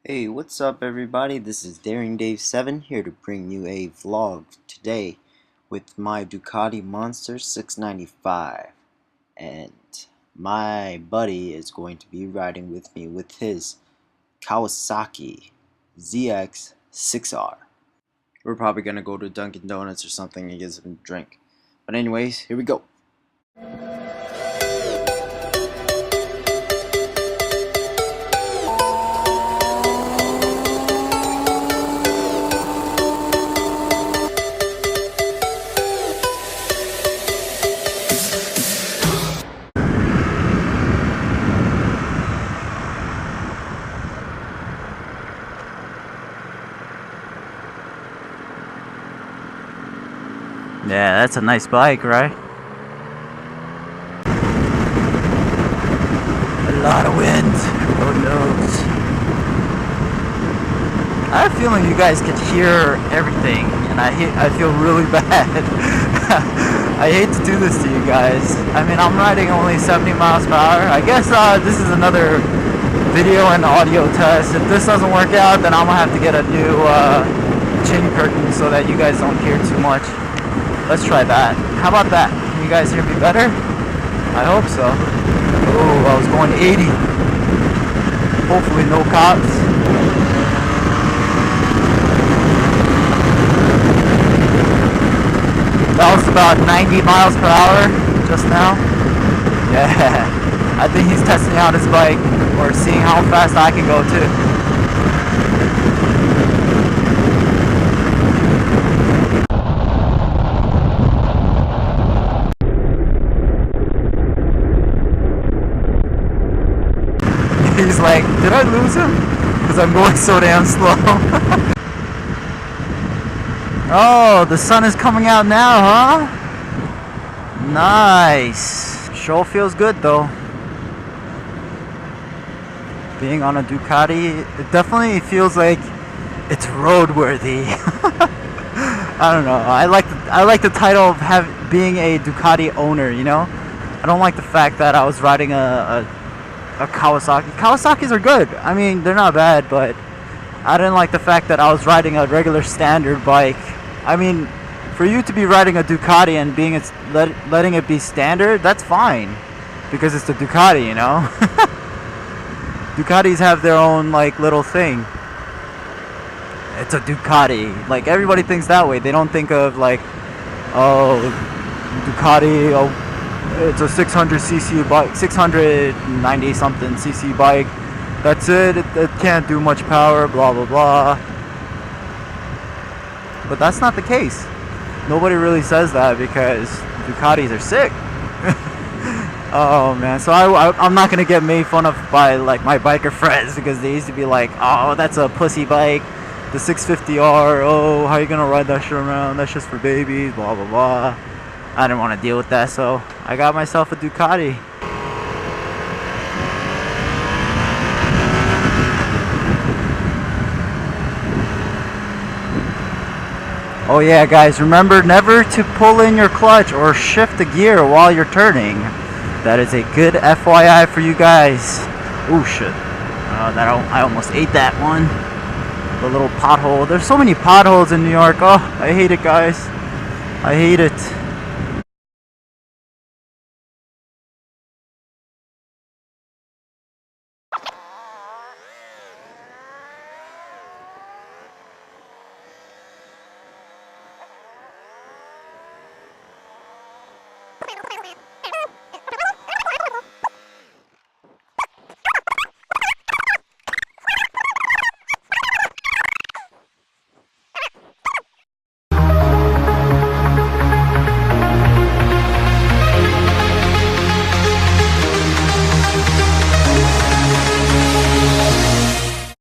Hey, what's up everybody? This is Daring Dave 7 here to bring you a vlog today with my Ducati Monster 695, and my buddy is going to be riding with me with his Kawasaki ZX 6R. We're probably gonna go to Dunkin' Donuts or something and get some drink. But anyways, here we go. Yeah, that's a nice bike, right? A lot of wind. Oh no. I have a feeling you guys could hear everything, and I feel really bad. I hate to do this to you guys. I mean, I'm riding only 70 miles per hour. I guess this is another video and audio test. If this doesn't work out, then I'm gonna have to get a new chin curtain so that you guys don't hear too much. Let's try that. How about that? Can you guys hear me better? I hope so. Oh, I was going 80. Hopefully no cops. That was about 90 miles per hour just now. Yeah. I think he's testing out his bike or seeing how fast I can go too. He's like, did I lose him? Because I'm going so damn slow. Oh, the sun is coming out now, huh? Nice. Sure feels good though. Being on a Ducati, it definitely feels like it's roadworthy. I don't know. I like the title of being a Ducati owner. You know, I don't like the fact that I was riding a Kawasaki. Kawasaki's are good. I mean, they're not bad, but I didn't like the fact that I was riding a regular standard bike. I mean, for you to be riding a Ducati and letting it be standard, that's fine, because it's the Ducati, you know. Ducatis have their own like little thing. It's a Ducati. Like everybody thinks that way. They don't think of like, oh, Ducati. Oh, it's a 600cc bike, 690 something cc bike. That's it. It can't do much power, blah blah blah. But that's not the case. Nobody really says that because Ducatis are sick. Oh man, so I'm not gonna get made fun of by like my biker friends because they used to be like, oh, that's a pussy bike, the 650R. Oh, how you gonna ride that shit around? That's just for babies, blah blah blah. I didn't want to deal with that, so I got myself a Ducati. Oh yeah, guys, remember never to pull in your clutch or shift the gear while you're turning. That is a good FYI for you guys. Oh shit. I almost ate that one. The little pothole. There's so many potholes in New York. Oh, I hate it, guys. I hate it.